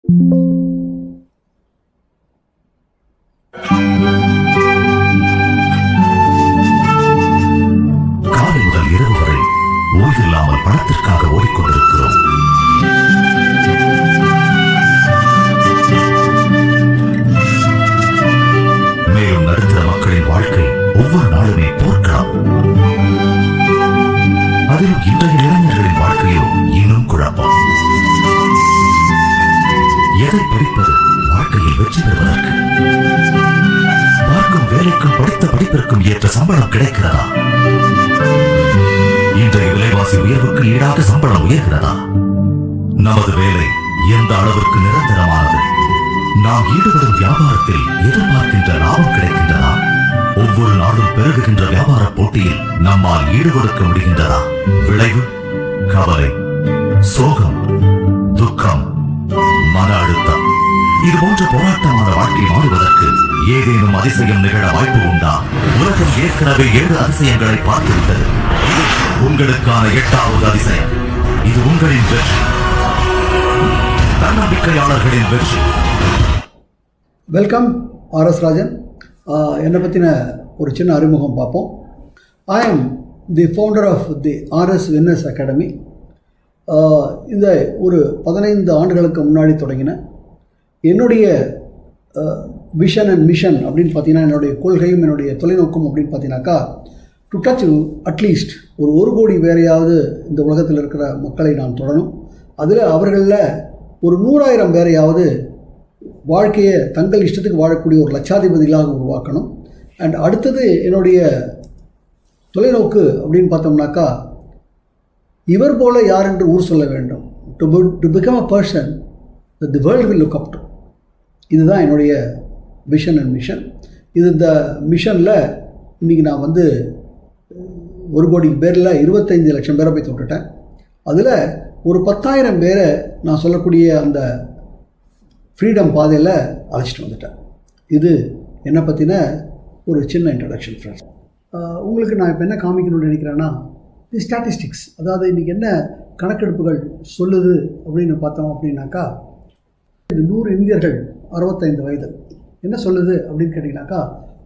காலை முதல் இரவு வரை ஓய்வில்லாமல் பணத்திற்காக ஓடிக்கொண்டிருக்கிறோம். மேலும் நடுத்தர மக்களின் வாழ்க்கை ஒவ்வொரு நாளுமே போர்க்களம். அதிலும் இன்றைய இளைஞர்களின் வாழ்க்கையோ இன்னும் குழப்பம். எதை படிப்பது வாழ்க்கையில் வெற்றி பெறுவதற்கு? பார்க்கும் வேலைக்கும் படித்த படிப்பிற்கும் ஏற்ற சம்பளம் கிடைக்கிறதா? இன்றைய விலைவாசி உயர்வுக்கு ஈடாக சம்பளம் உயர்கிறதா? நமது வேலை எந்த அளவிற்கு நிரந்தரமானது? நாம் ஈடுபடும் வியாபாரத்தில் எதிர்பார்க்கின்ற லாபம் கிடைக்கின்றதா? ஒவ்வொரு நாளும் பெருகுகின்ற வியாபார போட்டியில் நம்மால் ஈடுபடுத்த முடிகின்றதா? விளைவு கவலை, சோகம், துக்கம், மன அழுத்தம். இது போன்ற போராட்டமான வாழ்க்கை மாறுவதற்கு ஏதேனும் அதிசயம் நிகழ வாய்ப்பு உண்டா? உலகம் ஏற்கனவே 7 அதிசயங்களை பார்த்துவிட்டது. இது உங்களுக்கான 8வது அதிசயம். இது உங்களின் வெற்றி, தன்னம்பிக்கையாளர்களின் வெற்றி. Welcome RS Rajan. என்னை பற்றின ஒரு சின்ன அறிமுகம் பார்ப்போம். I am the founder of the RS winners academy. இந்த ஒரு 15 ஆண்டுகளுக்கு முன்னாடி தொடங்கினேன். என்னுடைய விஷன் அண்ட் மிஷன் அப்படின்னு பார்த்தீங்கன்னா, என்னுடைய கொள்கையும் என்னுடைய தொலைநோக்கம் அப்படின்னு பார்த்தீங்கன்னாக்கா, டு டச் அட்லீஸ்ட் ஒரு 1 கோடி பேரையாவது இந்த உலகத்தில் இருக்கிற மக்களை நான் தொடணும். அதில் அவர்களில் ஒரு 100,000 பேரையாவது வாழ்க்கையை தங்கள் இஷ்டத்துக்கு வாழக்கூடிய ஒரு லட்சாதிபதிகளாக உருவாக்கணும். அண்ட் அடுத்தது என்னுடைய தொலைநோக்கு அப்படின்னு பார்த்தோம்னாக்கா, இவர் போல யார் என்று ஊர் சொல்ல வேண்டும். To become a person that the world will look up to. இதுதான் என்னுடைய விஷன் அண்ட் மிஷன். இந்த மிஷனில் இன்றைக்கி நான் 1 கோடி பேரில் 25 லட்சம் பேரை போய் தொட்டுட்டேன். அதில் ஒரு 10,000 பேரை நான் சொல்லக்கூடிய அந்த ஃப்ரீடம் பாதையில் அழைச்சிட்டு வந்துட்டேன். இது என்னை பற்றின ஒரு சின்ன இன்ட்ரடக்ஷன் ஃப்ரெண்ட்ஸ். உங்களுக்கு நான் இப்போ என்ன காமிக்கணும்னு நினைக்கிறேன்னா, தி ஸ்டாட்டிஸ்டிக்ஸ். அதாவது இன்றைக்கி என்ன கணக்கெடுப்புகள் சொல்லுது அப்படின்னு பார்த்தோம் அப்படின்னாக்கா, 100 இந்தியர்கள் 65 வயது என்ன சொல்லுது அப்படின்னு கேட்டிங்கனாக்கா,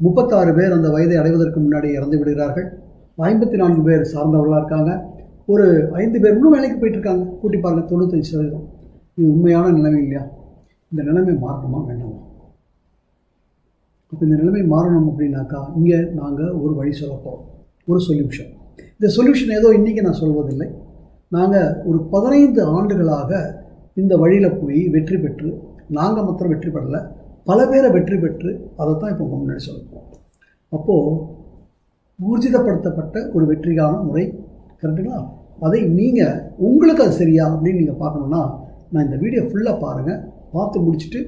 36 பேர் அந்த வயதை அடைவதற்கு முன்னாடி இறந்து விடுகிறார்கள். 54 பேர் சார்ந்தவர்களாக இருக்காங்க. ஒரு 5 பேர் இன்னும் வேலைக்கு போயிட்டுருக்காங்க. கூட்டி பாருங்கள், 95%. இது உண்மையான நிலைமை இல்லையா? இந்த நிலைமை மாறணுமா வேண்டாமா? இப்போ இந்த நிலைமை மாறணும் அப்படின்னாக்கா, இங்கே நாங்கள் ஒரு வழி சொல்ல போகிறோம், ஒரு சொல்யூஷன். இந்த சொல்யூஷன் ஏதோ இன்றைக்கி நான் சொல்வதில்லை. நாங்கள் ஒரு 15 ஆண்டுகளாக இந்த வழியில் போய் வெற்றி பெற்று, நாங்கள் மாத்திரம் வெற்றி பெறலை, பல பேரை வெற்றி பெற்று அதை தான் இப்போ முன்னாடி சொல்லுவோம். அப்போது ஊர்ஜிதப்படுத்தப்பட்ட ஒரு வெற்றிக்கான முறை, கரெக்டுங்களா? அதை நீங்கள் உங்களுக்கு அது சரியா அப்படின்னு நீங்கள் பார்க்கணுன்னா, நான் இந்த வீடியோ ஃபுல்லாக பாருங்கள். பார்த்து முடிச்சுட்டு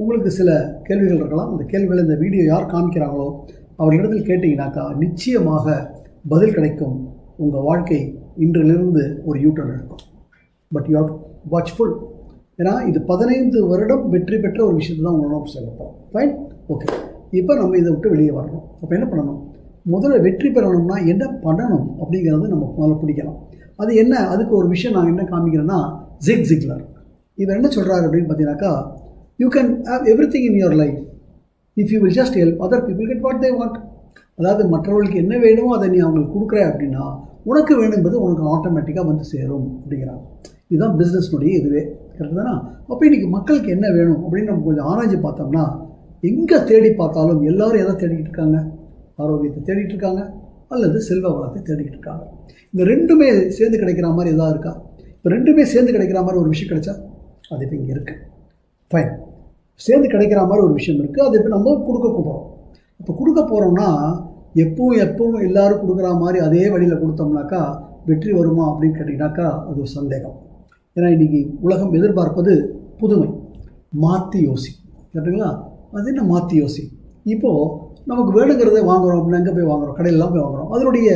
உங்களுக்கு சில கேள்விகள் இருக்கலாம். அந்த கேள்விகளை இந்த வீடியோ யார் காமிக்கிறாங்களோ அவர்களிடத்தில் கேட்டிங்கனாக்கா நிச்சயமாக பதில் கிடைக்கும். உங்கள் வாழ்க்கை இன்றிலிருந்து ஒரு யூட்டர்ன் எடுக்கும். But you have to watchful. ஏன்னா இது 15 வருடம் வெற்றி பெற்ற ஒரு விஷயத்தை தான் உங்களோட சொல்லப்போம். Fine, okay. இப்போ நம்ம இதை விட்டு வெளியே வரணும். அப்போ என்ன பண்ணணும்? முதல்ல வெற்றி பெறணும்னா என்ன பண்ணணும் அப்படிங்கிறது நம்ம முதல்ல பிடிக்கலாம். அது என்ன? அதுக்கு ஒரு விஷயம் நான் என்ன காமிக்கிறேன்னா, ஜிக் ஜிக்லர் இவர் என்ன சொல்கிறாரு அப்படின்னு பார்த்தீங்கன்னாக்கா, you can have every thing in your life if you will just help other people get what they want. அதாவது மற்றவர்களுக்கு என்ன வேணுமோ அதை நீ அவங்களுக்கு கொடுக்குற அப்படின்னா உனக்கு வேணுங்கிறது உனக்கு ஆட்டோமேட்டிக்காக சேரும் அப்படிங்கிறாங்க. இதுதான் பிஸ்னஸ்னுடைய இதுவே, கரெக்டு தானே? அப்போ இன்றைக்கி மக்களுக்கு என்ன வேணும் அப்படின்னு நம்ம கொஞ்சம் ஆராய்ச்சி பார்த்தோம்னா, எங்கே தேடி பார்த்தாலும் எல்லோரும் எதை தேடிக்கிட்டு இருக்காங்க? ஆரோக்கியத்தை தேடிட்டு இருக்காங்க, அல்லது செல்வ வளத்தை தேடிக்கிட்டு இருக்காங்க. இந்த ரெண்டுமே சேர்ந்து கிடைக்கிற மாதிரி எதாவது இருக்கா? இப்போ ரெண்டுமே சேர்ந்து கிடைக்கிற மாதிரி ஒரு விஷயம் கிடைச்சா அது இப்போ இங்கே இருக்குது. ஃபைன், சேர்ந்து கிடைக்கிற மாதிரி ஒரு விஷயம் இருக்குது. அது இப்போ நம்ம கொடுக்க போகிறோம். இப்போ கொடுக்க போகிறோம்னா எப்பவும் எல்லோரும் கொடுக்குற மாதிரி அதே வழியில் கொடுத்தோம்னாக்கா வெற்றி வருமா அப்படின்னு கேட்டிங்கனாக்கா அது ஒரு சந்தேகம். ஏன்னா இன்றைக்கி உலகம் எதிர்பார்ப்பது புதுமை, மாற்றி யோசி, கரெக்டுங்களா? அது என்ன மாற்றி யோசி? இப்போது நமக்கு வேணுங்கிறத வாங்குகிறோம் அப்படின்னா எங்கே போய் வாங்குகிறோம்? கடையிலலாம் போய் வாங்குகிறோம். அதனுடைய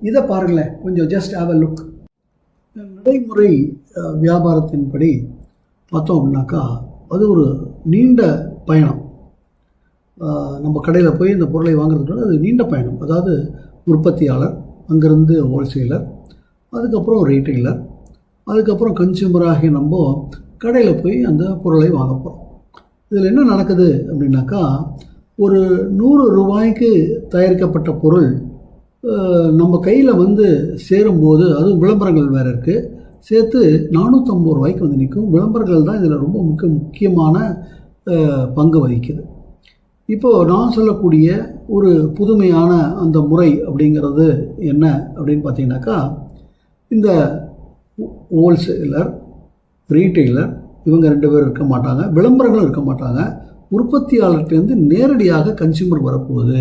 இதை பாருங்களேன், கொஞ்சம் ஜஸ்ட் ஹேவ் அ லுக். நடைமுறை வியாபாரத்தின்படி பார்த்தோம் அப்படின்னாக்கா அது ஒரு நீண்ட பயணம். நம்ம கடையில் போய் இந்த பொருளை வாங்குறதுக்கு அது நீண்ட பயணம். அதாவது உற்பத்தியாளர், அங்கேருந்து ஹோல்சேலர், அதுக்கப்புறம் ரீட்டெய்லர், அதுக்கப்புறம் கன்சியூமராகி நம்ம கடையில் போய் அந்த பொருளை வாங்க போகிறோம். இதில் என்ன நடக்குது அப்படின்னாக்கா, ஒரு 100 ரூபாய்க்கு தயாரிக்கப்பட்ட பொருள் நம்ம கையில் வந்து சேரும்போது, அதுவும் விளம்பரங்கள் வேறு இருக்குது, சேர்த்து 450 ரூபாய்க்கு வந்து நிற்கும். விளம்பரங்கள் தான் இதில் ரொம்ப முக்கியமான பங்கு வகிக்குது. இப்போது நான் சொல்லக்கூடிய ஒரு புதுமையான அந்த முறை அப்படிங்கிறது என்ன அப்படின்னு பார்த்தீங்கன்னாக்கா, இந்த ஹோல்சேலர், ரீட்டெய்லர் இவங்க 2 பேர் இருக்க மாட்டாங்க, விளம்பரங்களும் இருக்க மாட்டாங்க, உற்பத்தியாளர்கிட்டேருந்து நேரடியாக கன்சியூமர் வரப்போகுது.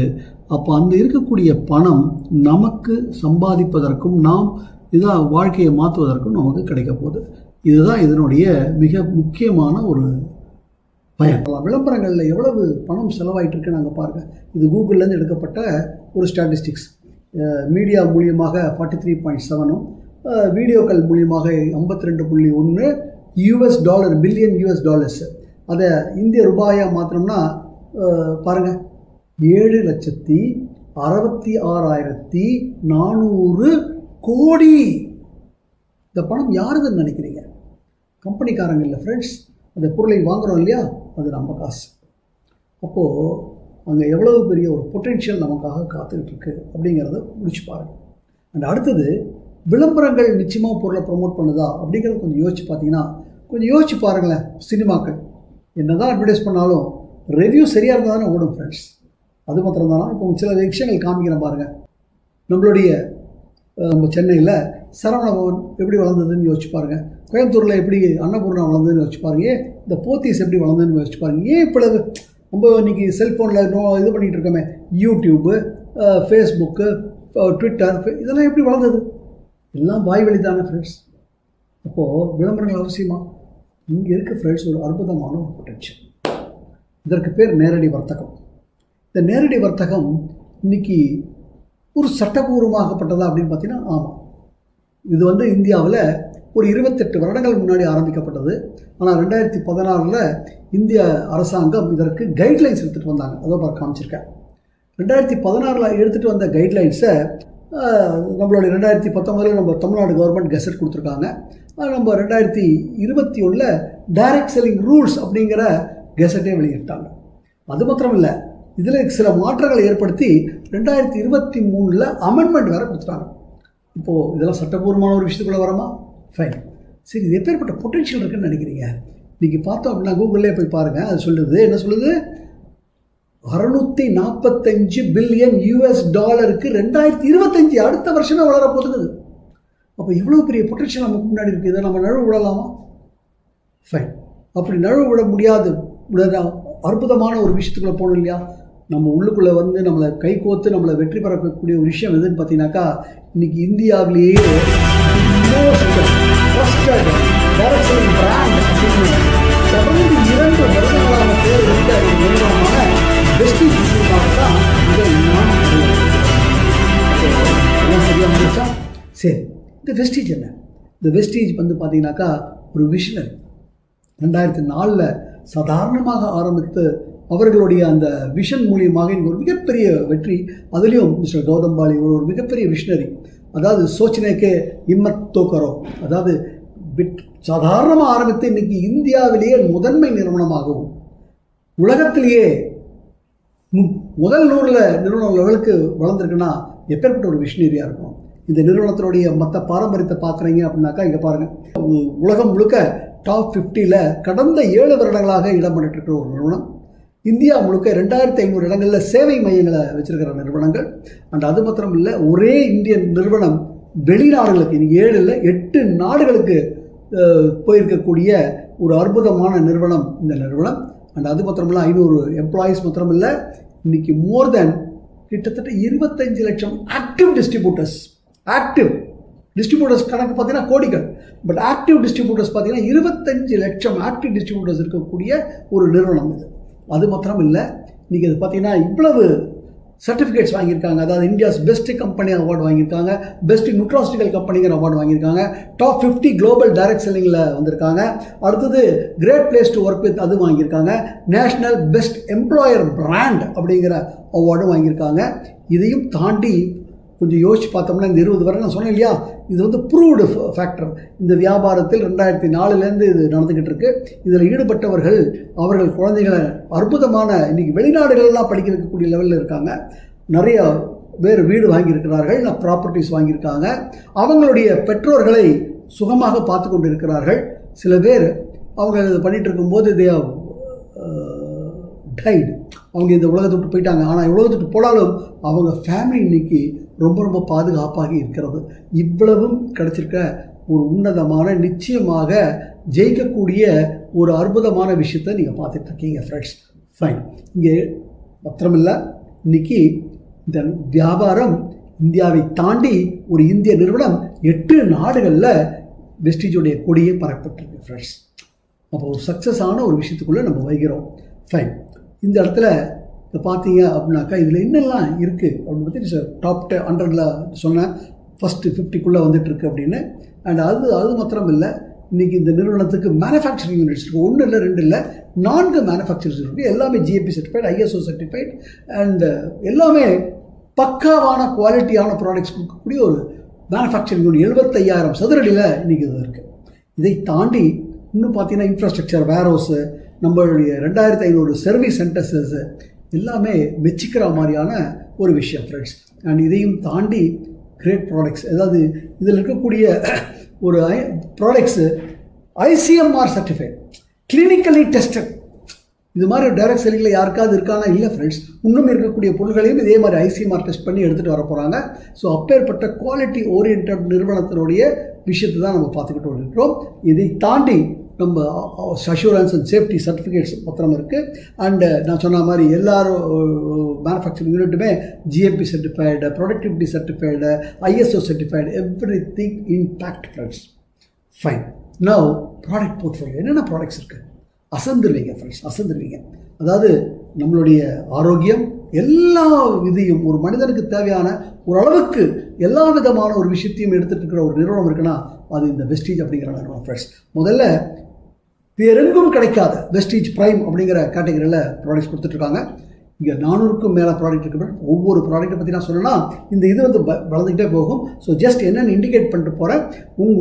அப்போ அந்த இருக்கக்கூடிய பணம் நமக்கு சம்பாதிப்பதற்கும் நாம் இதான் வாழ்க்கையை மாற்றுவதற்கும் நமக்கு கிடைக்க போகுது. இதுதான் இதனுடைய மிக முக்கியமான ஒரு பயன். விளம்பரங்களில் எவ்வளவு பணம் செலவாயிட்டு இருக்குன்னு நாங்கள் பாருங்கள். இது கூகுள்லேருந்து எடுக்கப்பட்ட ஒரு ஸ்டாட்டிஸ்டிக்ஸ். மீடியா மூலியமாக 43.7, வீடியோக்கள் மூலியமாக 52.1 $, பில்லியன் US. அதை இந்திய ரூபாயாக மாற்றினோம்னா பாருங்கள், 7,66,400 கோடி. இந்த பணம் யாருதுன்னு நினைக்கிறீங்க? கம்பெனிக்காரங்க இல்லை ஃப்ரெண்ட்ஸ். அந்த பொருளை வாங்குகிறோம் இல்லையா, அது நம்ம காசு. அப்போது அங்கே எவ்வளவு பெரிய ஒரு பொட்டென்ஷியல் நமக்காக காத்துக்கிட்டு இருக்கு அப்படிங்கிறத முடிச்சு பாருங்கள். அண்ட் அடுத்தது, விளம்பரங்கள் நிச்சயமாக பொருளை ப்ரொமோட் பண்ணுதா அப்படிங்கிறத கொஞ்சம் யோசிச்சு பார்த்தீங்கன்னா, கொஞ்சம் யோசிச்சு பாருங்களேன். சினிமாக்கள் என்ன தான் அட்வர்டைஸ் பண்ணாலும் ரிவ்யூ சரியாக இருந்தால் தானே ஓடும் ஃப்ரெண்ட்ஸ். அது மாத்திரம் தானா? இப்போ சில விஷயங்கள் காமிக்கிறேன் பாருங்கள். நம்மளுடைய நம்ம சென்னையில் சரவணபவன் எப்படி வளர்ந்ததுன்னு யோசிச்சு பாருங்கள். கோயம்புத்தூரில் எப்படி அன்னபூர்ணா வளர்ந்ததுன்னு யோசிச்சு பாருங்கள். இந்த போத்தீஸ் எப்படி வளர்ந்ததுன்னு யோசிச்சு பாருங்கள். ஏன் இப்போ நம்ம இன்றைக்கி செல்ஃபோனில் இது பண்ணிகிட்டு இருக்கோமே, யூடியூப்பு, ஃபேஸ்புக்கு, ட்விட்டர், இதெல்லாம் எப்படி வளர்ந்தது? எல்லாம் வாய் வழி தானே ஃப்ரெண்ட்ஸ். அப்போது விளம்பரங்கள் அவசியமா? இங்கே இருக்க ஃப்ரெண்ட்ஸ் ஒரு அற்புதமான ஒரு பொட்டென்ஷியல். இதற்கு பேர் நேரடி வர்த்தகம். இந்த நேரடி வர்த்தகம் இன்றைக்கி ஒரு சட்டபூர்வமாகப்பட்டதா அப்படின்னு பார்த்தீங்கன்னா, ஆமாம், இது வந்து இந்தியாவில் ஒரு 28 வருடங்கள் முன்னாடி ஆரம்பிக்கப்பட்டது. ஆனால் 2016 இந்திய அரசாங்கம் இதற்கு கைட்லைன்ஸ் எடுத்துகிட்டு வந்தாங்க. அதோ பார்க்க காமிச்சிருக்கேன். 2016 எடுத்துகிட்டு வந்த கைட்லைன்ஸை நம்மளுடைய 2019 நம்ம தமிழ்நாடு கவர்மெண்ட் கெசட் கொடுத்துருக்காங்க. நம்ம 2021 டைரக்ட் செல்லிங் ரூல்ஸ் அப்படிங்கிற கெசட்டே வெளியிட்டாங்க. அது மாத்திரம் இல்லை, இதில் சில மாற்றங்களை ஏற்படுத்தி 2023 அமெண்ட்மெண்ட் வேறு கொடுத்துட்டாங்க. இப்போது இதெல்லாம் சட்டபூர்வமான ஒரு விஷயத்துக்குள்ளே வரமா? ஃபைன். சரி, இது எப்பேற்பட்ட பொட்டென்ஷியல் இருக்குன்னு நினைக்கிறீங்க? இன்றைக்கி பார்த்தோம் அப்படின்னா கூகுள்லேயே போய் பாருங்கள். அது சொல்லுது, என்ன சொல்லுது? 645 பில்லியன் US 2025 அடுத்த வருஷமே வளர போகுது. அப்போ எவ்வளோ பெரிய பொட்டென்ஷியல் நமக்கு முன்னாடி இருக்குது. இதை நம்ம நழுவு விடலாமா? ஃபைன். அப்படி நழுவு விட முடியாது. அற்புதமான ஒரு விஷயத்துக்குள்ளே போகணும் இல்லையா? நம்ம உள்ளுக்குள்ளே வந்து நம்மளை கை கோத்து நம்மளை வெற்றி பெறக்கூடிய ஒரு விஷயம் எதுன்னு பார்த்தீங்கன்னாக்கா, இன்றைக்கி இந்தியாவிலேயே டைரக்ட் செல்லிங் பிராண்ட் அப்படின்னு தொடர்ந்து 2 வருடங்களான பேர் இருந்த ஒரு நிறுவனமான வெஸ்டீஜ் தான் இதை நான் சரியாக முடிச்சா. சரி, இந்த வெஸ்டீஜ் என்ன? இந்த வெஸ்டீஜ் வந்து பார்த்தீங்கன்னாக்கா ஒரு விஷனரி. 2004 சாதாரணமாக ஆரம்பித்து அவர்களுடைய அந்த விஷன் மூலியமாக இங்கே ஒரு மிகப்பெரிய வெற்றி. அதுலேயும் மிஸ்டர் கௌதம்பாலி ஒரு மிகப்பெரிய விஷனரி. அதாவது சோச்சனைக்கே இம்மத் தோக்கரோ, அதாவது சாதாரணமாக ஆரம்பித்து இன்றைக்கி இந்தியாவிலேயே முதன்மை நிறுவனமாகவும் உலகத்திலேயே முதல் 100 நிறுவனம் லெவலுக்கு வளர்ந்துருக்குன்னா எப்பேற்பட்ட ஒரு விஷனரியாக இருக்கும். இந்த நிறுவனத்தினுடைய மற்ற பாரம்பரியத்தை பார்க்குறீங்க அப்படின்னாக்கா, இங்கே பாருங்கள், உலகம் முழுக்க டாப் 50 கடந்த 7 வருடங்களாக இடம் பண்ணிட்டு ஒரு நிறுவனம். இந்தியா முழுக்க 2500 இடங்களில் சேவை மையங்களை வச்சிருக்கிற நிறுவனங்கள். அண்ட் அது மாத்திரம் இல்லை, ஒரே இந்தியன் நிறுவனம் வெளிநாடுகளுக்கு 7 இல்லை 8 நாடுகளுக்கு போயிருக்கக்கூடிய ஒரு அற்புதமான நிறுவனம் இந்த நிறுவனம். அண்ட் அது மாத்திரமில்லை, 500 எம்ப்ளாயீஸ் மாத்திரம் இல்லை, இன்றைக்கி மோர் தேன் கிட்டத்தட்ட 25 லட்சம் ஆக்டிவ் டிஸ்ட்ரிபியூட்டர்ஸ் கணக்கு பார்த்தீங்கன்னா கோடிகள். பட் ஆக்டிவ் டிஸ்ட்ரிபியூட்டர்ஸ் பார்த்தீங்கன்னா 25 லட்சம் ஆக்டிவ் டிஸ்ட்ரிபியூட்டர்ஸ் இருக்கக்கூடிய ஒரு நிறுவனம் இது. அது மாத்திரம் இல்லை, இன்றைக்கி அது பார்த்தீங்கன்னா இவ்வளவு சர்டிஃபிகேட்ஸ் வாங்கியிருக்காங்க. அதாவது இந்தியாஸ் பெஸ்ட் கம்பெனி அவார்டு வாங்கியிருக்காங்க, பெஸ்ட் நியூட்ராஸ்டிக்கல் கம்பெனிங்கிற அவார்டு வாங்கியிருக்காங்க, டாப் 50 குளோபல் டைரக்ட் செல்லிங்கில் வந்திருக்காங்க. அடுத்தது great place to work with அது வாங்கியிருக்காங்க, நேஷ்னல் பெஸ்ட் எம்ப்ளாயர் பிராண்ட் அப்படிங்கிற அவார்டும் வாங்கியிருக்காங்க. இதையும் தாண்டி கொஞ்சம் யோசிச்சு பார்த்தோம்னா இந்த 20 வருடம் நான் சொன்னேன் இல்லையா, இது வந்து ப்ரூவ்டு ஃபேக்டர். இந்த வியாபாரத்தில் 2004 இது நடந்துக்கிட்டு இருக்கு. இதில் ஈடுபட்டவர்கள் அவர்கள் குழந்தைகளை அற்புதமான இன்றைக்கி வெளிநாடுகளெல்லாம் படிக்க வைக்கக்கூடிய லெவலில் இருக்காங்க. நிறைய பேர் வீடு வாங்கியிருக்கிறார்கள், ப்ராப்பர்ட்டிஸ் வாங்கியிருக்காங்க. அவங்களுடைய பெற்றோர்களை சுகமாக பார்த்து கொண்டு இருக்கிறார்கள். சில பேர் அவங்க இது பண்ணிகிட்டு இருக்கும்போது டைடு, அவங்க இந்த உலகத்தை விட்டு போயிட்டாங்க. ஆனால் உலகத்தை விட்டு போனாலும் அவங்க ஃபேமிலி இன்னைக்கு ரொம்ப ரொம்ப பாதுகாப்பாக இருக்கிறது. இவ்வளவும் கிடைச்சிருக்க ஒரு உன்னதமான, நிச்சயமாக ஜெயிக்கக்கூடிய ஒரு அற்புதமான விஷயத்தை நீங்கள் பார்த்துட்ருக்கீங்க ஃப்ரெண்ட்ஸ். ஃபைன். இங்கே மாத்திரமில்லை, இன்னைக்கு இந்த வியாபாரம் இந்தியாவை தாண்டி ஒரு இந்திய நிறுவனம் 8 நாடுகளில் வெஸ்டீஜோடைய கொடியை பரப்பப்பட்டிருக்கு ஃப்ரெண்ட்ஸ். அப்போ ஒரு சக்ஸஸான ஒரு விஷயத்துக்குள்ளே நம்ம வைக்கிறோம். ஃபைன். இந்த இடத்துல பார்த்தீங்க அப்படின்னாக்கா இதில் என்னெல்லாம் இருக்குது அப்படின்னு பற்றி டாப் 100ல் சொன்னேன். ஃபஸ்ட்டு 50க்குள்ளே வந்துட்டுருக்கு அப்படின்னு. அண்ட் அது மாத்திரம் இல்லை, இன்றைக்கி இந்த நிறுவனத்துக்கு மேனுஃபேக்சரிங் யூனிட்ஸ் இருக்குது. 1 இல்லை 2 இல்லை, 4 மேனுஃபேக்சர்ஸ் இருக்குது. எல்லாமே GMP certified, ISO certified and எல்லாமே பக்காவான குவாலிட்டியான ப்ராடக்ட்ஸ் கொடுக்கக்கூடிய ஒரு மேனுஃபேக்சரிங் யூனிட் 75,000 சதுரடியில் இன்றைக்கி இது இருக்குது. இதை தாண்டி இன்னும் பார்த்தீங்கன்னா இன்ஃப்ராஸ்ட்ரக்சர், வேர்ஹவுஸு, நம்மளுடைய 2500 சர்வீஸ் சென்டர்ஸு எல்லாமே மெச்சிக்கிற மாதிரியான ஒரு விஷயம் ஃப்ரெண்ட்ஸ். அண்ட் இதையும் தாண்டி கிரேட் ப்ராடக்ட்ஸ், அதாவது இதில் இருக்கக்கூடிய ஒரு products ICMR certified, clinically tested. இது மாதிரி டைரக்ட் செல்லிங்கில் யாருக்காவது இருக்கானா? இல்லை ஃப்ரெண்ட்ஸ். இன்னும் இருக்கக்கூடிய பொருட்களையும் இதே மாதிரி ICMR டெஸ்ட் பண்ணி எடுத்துகிட்டு வர போகிறாங்க. ஸோ அப்பேற்பட்ட குவாலிட்டி ஓரியன்ட் நிறுவனத்தினுடைய விஷயத்தை தான் நம்ம பார்த்துக்கிட்டு இருக்கிறோம். இதை தாண்டி நம்ம அஷூரன்ஸ் அண்ட் சேஃப்டி சர்டிஃபிகேட்ஸ் பத்திரம் இருக்குது. அண்டு நான் சொன்ன மாதிரி எல்லாரும் மேனுஃபேக்சரிங் யூனிட்டுமே GMP certified, productivity certified, ISO certified, everything intact friends. Fine. Now product portfolio என்னென்ன ப்ராடக்ட்ஸ் இருக்குது? அசந்துருவீங்க ஃப்ரெண்ட்ஸ், அசந்துருவீங்க. அதாவது நம்மளுடைய ஆரோக்கியம் எல்லா விதையும் ஒரு மனிதனுக்கு தேவையான ஒரு அளவுக்கு எல்லா விதமான ஒரு விஷயத்தையும் எடுத்துகிட்டு இருக்கிற ஒரு நிறுவனம் இருக்குன்னா அது இந்த வெஸ்டீஜ் அப்படிங்கிற நிறுவனம் ஃப்ரெண்ட்ஸ். முதல்ல வேறெங்கும் கிடைக்காத வெஸ்டீஜ் ப்ரைம் அப்படிங்கிற கேட்டகரியில் ப்ராடக்ட்ஸ் கொடுத்துட்ருக்காங்க. இங்கே 400க்கும் மேலே ப்ராடக்ட் இருக்குது. ஒவ்வொரு ப்ராடக்ட்டை பற்றி நான் சொல்லணும்னா இந்த இது வந்து வளர்ந்துக்கிட்டே போகும். ஸோ ஜஸ்ட் என்னென்னு இண்டிகேட் பண்ணிட்டு போகிறேன்.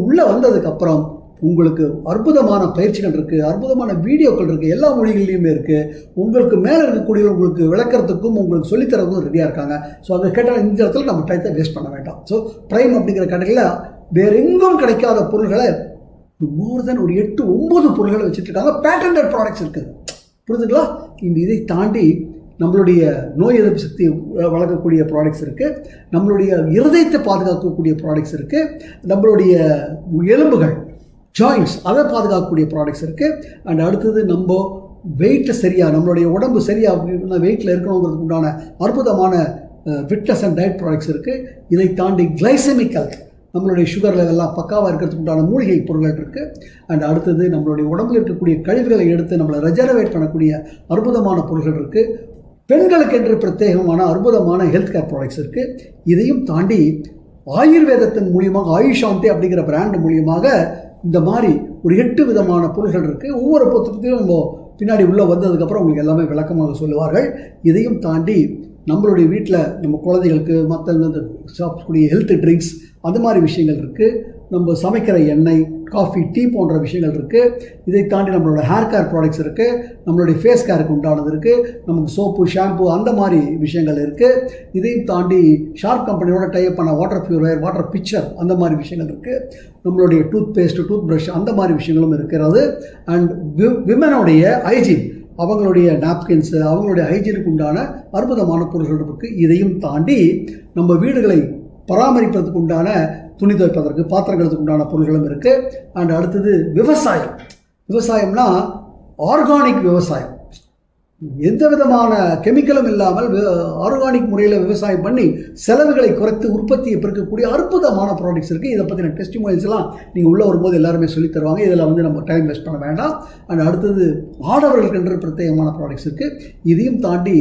உள்ளே வந்ததுக்கப்புறம் உங்களுக்கு அற்புதமான பயிற்சிகள் இருக்குது, அற்புதமான வீடியோக்கள் இருக்குது, எல்லா மொழிகள்லையுமே இருக்குது. உங்களுக்கு மேலே இருக்கக்கூடிய உங்களுக்கு விளக்கறதுக்கும் உங்களுக்கு சொல்லித்தரதுக்கும் ரெடியாக இருக்காங்க. ஸோ அதை கேட்டால் இந்த இடத்துல நம்ம டைத்தை வேஸ்ட் பண்ண வேண்டாம். ஸோ ப்ரைம் அப்படிங்கிற கேட்டகரியில் வேறு எங்கும் கிடைக்காத பொருள்களை மோர் தென் ஒரு 8-9 பொருள்களை வச்சுட்ருக்காங்க. பேட்டன்டட் ப்ராடக்ட்ஸ் இருக்குது. புரிஞ்சுங்களா? இதை தாண்டி நம்மளுடைய நோய் எதிர்ப்பு சக்தி வளர்க்கக்கூடிய ப்ராடக்ட்ஸ் இருக்குது, நம்மளுடைய இருதயத்தை பாதுகாக்கக்கூடிய ப்ராடக்ட்ஸ் இருக்குது, நம்மளுடைய எலும்புகள் ஜாயின்ட்ஸ் அதை பாதுகாக்கக்கூடிய ப்ராடக்ட்ஸ் இருக்குது. அண்ட் அடுத்தது நம்ம வெயிட்டை சரியாக, நம்மளுடைய உடம்பு சரியாக வெயிட்டில் இருக்கணுங்கிறதுக்கு உண்டான அற்புதமான ஃபிட்னஸ் அண்ட் டயட் ப்ராடக்ட்ஸ் இருக்குது. இதை தாண்டி கிளைசெமிக் ஹெல்த், நம்மளுடைய சுகர் லெவல்லாம் பக்காவாக இருக்கிறதுக்கு உண்டான மூலிகை பொருட்கள் இருக்குது. அண்ட் அடுத்தது நம்மளுடைய உடம்பில் இருக்கக்கூடிய கழிவுகளை எடுத்து நம்மளை ரெஜனரேட் பண்ணக்கூடிய அற்புதமான பொருட்கள் இருக்குது. பெண்களுக்கு என்று பிரத்யேகமான அற்புதமான ஹெல்த் கேர் ப்ராடக்ட்ஸ் இருக்குது. இதையும் தாண்டி ஆயுர்வேதத்தின் மூலியமாக ஆயுஷாந்தி அப்படிங்கிற பிராண்ட் மூலியமாக இந்த மாதிரி ஒரு 8 விதமான பொருள்கள் இருக்குது. ஒவ்வொரு புத்தகத்தையும் நம்ம பின்னாடி உள்ளே வந்ததுக்கப்புறம் உங்களுக்கு எல்லாமே விளக்கமாக சொல்லுவார்கள். இதையும் தாண்டி நம்மளுடைய வீட்டில் நம்ம குழந்தைகளுக்கு மற்ற சாப்பிடக்கூடிய ஹெல்த் ட்ரிங்க்ஸ் அந்த மாதிரி விஷயங்கள் இருக்குது. நம்ம சமைக்கிற எண்ணெய், காஃபி, டீ போன்ற விஷயங்கள் இருக்குது. இதை தாண்டி நம்மளோட ஹேர் கேர் ப்ராடக்ட்ஸ் இருக்குது, நம்மளுடைய ஃபேஸ் கேருக்கு உண்டானது இருக்குது, நமக்கு சோப்பு, ஷாம்பு அந்த மாதிரி விஷயங்கள் இருக்குது. இதையும் தாண்டி ஷார்ப் கம்பெனியோட டைப் பண்ண வாட்டர் பியூரிஃபையர், வாட்டர் பிக்சர் அந்த மாதிரி விஷயங்கள் இருக்குது. நம்மளுடைய டூத் பேஸ்ட், டூத் ப்ரஷ் அந்த மாதிரி விஷயங்களும் இருக்கிறது. அண்ட் விமனுடைய ஹைஜீன், அவங்களுடைய நாப்கின்ஸு, அவங்களுடைய ஹைஜீனுக்கு உண்டான அற்புதமான பொருட்கள் இருக்குது. இதையும் தாண்டி நம்ம வீடுகளை பராமரிப்பதற்கு உண்டான துணி துவைப்பதற்கு, பாத்திரங்களுக்கு உண்டான பொருட்களும் இருக்குது. அண்ட் அடுத்தது விவசாயம்னா ஆர்கானிக் விவசாயம், எந்த விதமான கெமிக்கலும் இல்லாமல் ஆர்கானிக் முறையில் விவசாயம் பண்ணி செலவுகளை குறைத்து உற்பத்தியை பெருக்கக்கூடிய அற்புதமான ப்ராடக்ட்ஸ் இருக்குது. இதை பற்றின டெஸ்டிமோனியல்ஸ்லாம் நீங்கள் உள்ளே வரும்போது எல்லாருமே சொல்லித் தருவாங்க. இதில் வந்து நம்ம டைம் வேஸ்ட் பண்ண வேண்டாம். அண்ட் அடுத்தது ஆடவர்களுக்கு என்று பிரத்யேகமான ப்ராடக்ட்ஸ் இருக்குது. இதையும் தாண்டி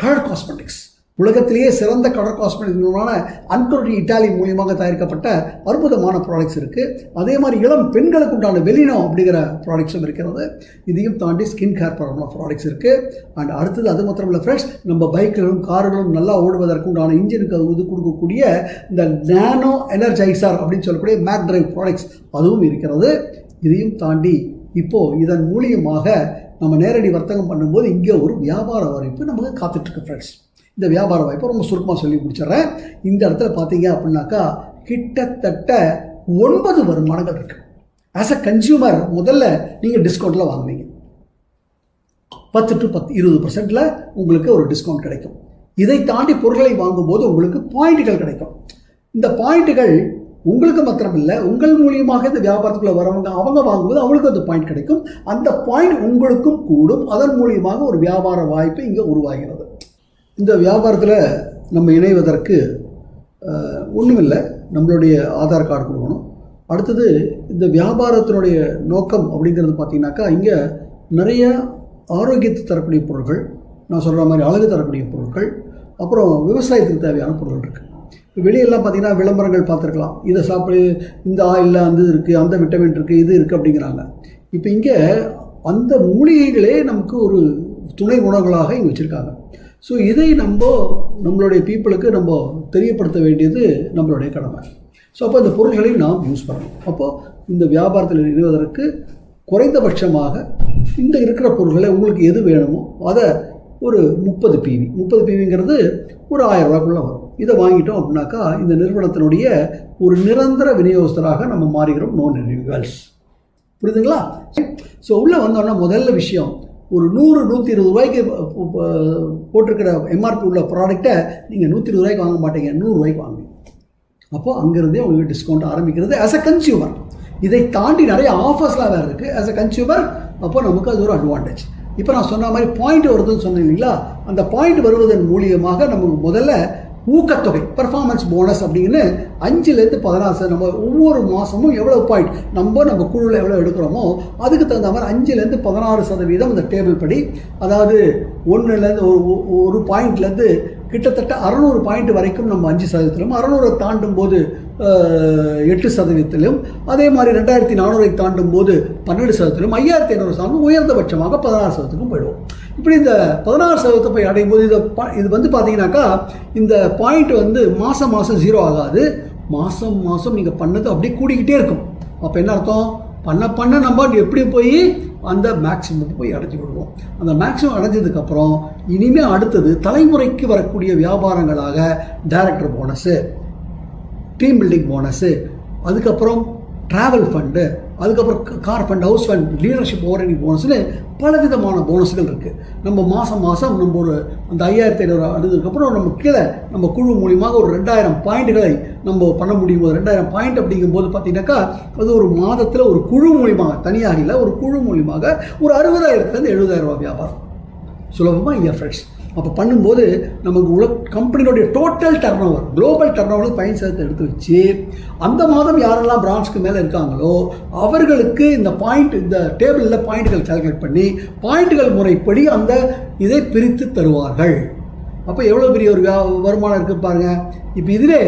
கலர் காஸ்மெட்டிக்ஸ், உலகத்திலேயே சிறந்த கலர் காஸ்மெட்டிக் நிறுவனமான அன்கோட்டி இட்டாலி மூலியமாக தயாரிக்கப்பட்ட அற்புதமான ப்ராடக்ட்ஸ் இருக்குது. அதே மாதிரி இளம் பெண்களுக்கு உண்டான வெலினோ அப்படிங்கிற ப்ராடக்ட்ஸும் இருக்கிறது. இதையும் தாண்டி ஸ்கின் கேர் ப்ராடக்ட்ஸ் இருக்குது. அண்ட் அடுத்தது அது மாத்திரம் இல்லை ஃப்ரெண்ட்ஸ், நம்ம பைக்குகளும் கார்களும் நல்லா ஓடுவதற்கு உண்டான இன்ஜினுக்கு இது கொடுக்கக்கூடிய இந்த நானோ எனர்ஜைசர் அப்படின்னு சொல்லக்கூடிய மேக் டிரைவ் ப்ராடக்ட்ஸ் அதுவும் இருக்கிறது. இதையும் தாண்டி இப்போது இதன் மூலியமாக நம்ம நேரடி வர்த்தகம் பண்ணும்போது இங்கே ஒரு வியாபார வாய்ப்பு நமக்கு காத்துட்ருக்கு ஃப்ரெண்ட்ஸ். இந்த வியாபார வாய்ப்பை ரொம்ப சுருக்கமாக சொல்லி முடிச்சிடுறேன். இந்த இடத்துல பார்த்தீங்க அப்படின்னாக்கா கிட்டத்தட்ட 9 வருமானங்கள் இருக்குது. ஆஸ் அ கன்சியூமர் முதல்ல நீங்கள் டிஸ்கவுண்ட்டில் வாங்குவீங்க. 10 to 20% உங்களுக்கு ஒரு டிஸ்கவுண்ட் கிடைக்கும். இதை தாண்டி பொருட்களை வாங்கும்போது உங்களுக்கு பாயிண்ட்டுகள் கிடைக்கும். இந்த பாயிண்ட்டுகள் உங்களுக்கு மாத்திரமில்லை, உங்கள் மூலியமாக இந்த வியாபாரத்துக்குள்ளே வரவங்க அவங்க வாங்கும்போது அவங்களுக்கு அந்த பாயிண்ட் கிடைக்கும். அந்த பாயிண்ட் உங்களுக்கும் கூடும். அதன் மூலியமாக ஒரு வியாபார வாய்ப்பு இங்கே உருவாகிறது. இந்த வியாபாரத்தில் நம்ம இணைவதற்கு ஒன்றுமில்லை, நம்மளுடைய ஆதார் கார்டு கொடுக்கணும். அடுத்தது இந்த வியாபாரத்தினுடைய நோக்கம் அப்படிங்கிறது பார்த்திங்கனாக்கா இங்கே நிறைய ஆரோக்கியத்தை தரக்கூடிய பொருட்கள், நான் சொல்கிற மாதிரி அழகு தரக்கூடிய பொருட்கள், அப்புறம் விவசாயத்துக்கு தேவையான பொருட்கள் இருக்குது. வெளியெல்லாம் பார்த்திங்கன்னா விளம்பரங்கள் பார்த்துருக்கலாம், இதை சாப்பிடு, இந்த ஆயிலில் அந்த இது இருக்குது, அந்த விட்டமின் இருக்குது, இது இருக்குது அப்படிங்கிறாங்க. இப்போ இங்கே அந்த மூலிகைகளே நமக்கு ஒரு துணை உணவுகளாக இங்கே வச்சுருக்காங்க. ஸோ இதை நம்மளுடைய பீப்புளுக்கு நம்ம தெரியப்படுத்த வேண்டியது நம்மளுடைய கடமை. ஸோ அப்போ இந்த பொருட்களையும் நாம் யூஸ் பண்ணணும். அப்போது இந்த வியாபாரத்தில் இணைவதற்கு குறைந்தபட்சமாக இந்த இருக்கிற பொருட்களை உங்களுக்கு எது வேணுமோ அதை ஒரு 30 PVங்கிறது ஒரு 1000 ரூபாய்க்குள்ளே வரும். இதை வாங்கிட்டோம் அப்படின்னாக்கா இந்த நிறுவனத்தினுடைய ஒரு நிரந்தர விநியோகஸ்தராக நம்ம மாறுகிறோம். No renewals. புரியுதுங்களா? ஸோ உள்ளே வந்தோன்னா முதல்ல விஷயம், ஒரு 100-120 ரூபாய்க்கு போட்டிருக்கிற எம்ஆர்பி உள்ள ப்ராடக்டை நீங்கள் 120 ரூபாய்க்கு வாங்க மாட்டீங்க, 100 ரூபாய்க்கு வாங்குவீங்க. அப்போது அங்கேருந்தே உங்களுக்கு டிஸ்கவுண்ட் ஆரம்பிக்கிறது ஆஸ் அ கன்சியூமர். இதை தாண்டி நிறைய ஆஃபர்ஸ்லாம் வேறு இருக்குது ஆஸ் அ கன்சியூமர். அப்போ நமக்கு அது ஒரு அட்வான்டேஜ். இப்போ நான் சொன்ன மாதிரி பாயிண்ட் வருதுன்னு சொன்னேன் இல்லைங்களா, அந்த பாயிண்ட் வருவதன் மூலியமாக நமக்கு முதல்ல ஊக்கத்தொகை பெர்ஃபார்மன்ஸ் போனஸ் அப்படின்னு 5லேருந்து 16 நம்ம ஒவ்வொரு மாதமும் எவ்வளோ பாயிண்ட் நம்ம குழுவில் எவ்வளோ எடுக்கிறோமோ அதுக்கு தகுந்த மாதிரி 5லேருந்து 16% இந்த டேபிள் படி, அதாவது 1லேருந்து ஒரு பாயிண்ட்லேருந்து கிட்டத்தட்ட 600 பாயிண்ட் வரைக்கும் நம்ம 5%, 600 தாண்டும் போது 8%, அதே மாதிரி 2400 தாண்டும் போது 12%, 5500 சார்ந்து உயர்ந்தபட்சமாக 16%க்கும் போயிடுவோம். இப்படி இந்த 16% போய் அடையும் போது இது வந்து பார்த்தீங்கன்னாக்கா இந்த பாயிண்ட் வந்து மாதம் 0 ஆகாது. மாதம் நீங்கள் பண்ணது அப்படியே கூடிக்கிட்டே இருக்கும். அப்போ என்ன அர்த்தம், பண்ண நம்ம எப்படி போய் அந்த மேக்ஸிமம் போய் அடைஞ்சி விடுவோம். அந்த மேக்ஸிமம் அடைஞ்சதுக்கப்புறம் இனிமேல் அடுத்தது தலைமுறைக்கு வரக்கூடிய வியாபாரங்களாக director bonus, team building bonus, அதுக்கப்புறம் ட்ராவல் ஃபண்டு, அதுக்கப்புறம் car fund, house fund, leadership overriding போனஸ்னு பலவிதமான போனஸ்கள் இருக்குது. நம்ம மாதம் நம்ம ஒரு அந்த 5500 அடைஞ்சதுக்கப்புறம் நம்ம கீழே நம்ம குழு மூலியமாக ஒரு 2000 பாயிண்ட்டுகளை நம்ம பண்ண முடியும். 2000 பாயிண்ட் அப்படிங்கும்போது பார்த்தீங்கன்னாக்கா அது ஒரு மாதத்தில் ஒரு குழு மூலியமாக, தனியாக இல்லை, ஒரு குழு மூலியமாக ஒரு 60,000லேருந்து 70,000 ரூபா வியாபாரம் சுலபமாக இங்கே ஃப்ரெண்ட்ஸ். அப்போ பண்ணும்போது நமக்கு கம்பெனியோடைய total turnover, global turnover 5% எடுத்து வச்சு அந்த மாதம் யாரெல்லாம் பிரான்ச்சுக்கு மேலே இருக்காங்களோ அவர்களுக்கு இந்த பாயிண்ட், இந்த டேபிளில் பாயிண்ட்டுகள் கால்குலேட் பண்ணி பாயிண்ட்டுகள் முறைப்படி அந்த இதை பிரித்து தருவார்கள். அப்போ எவ்வளோ பெரிய ஒரு வருமானம் இருக்குது பாருங்கள். இப்போ இதிலே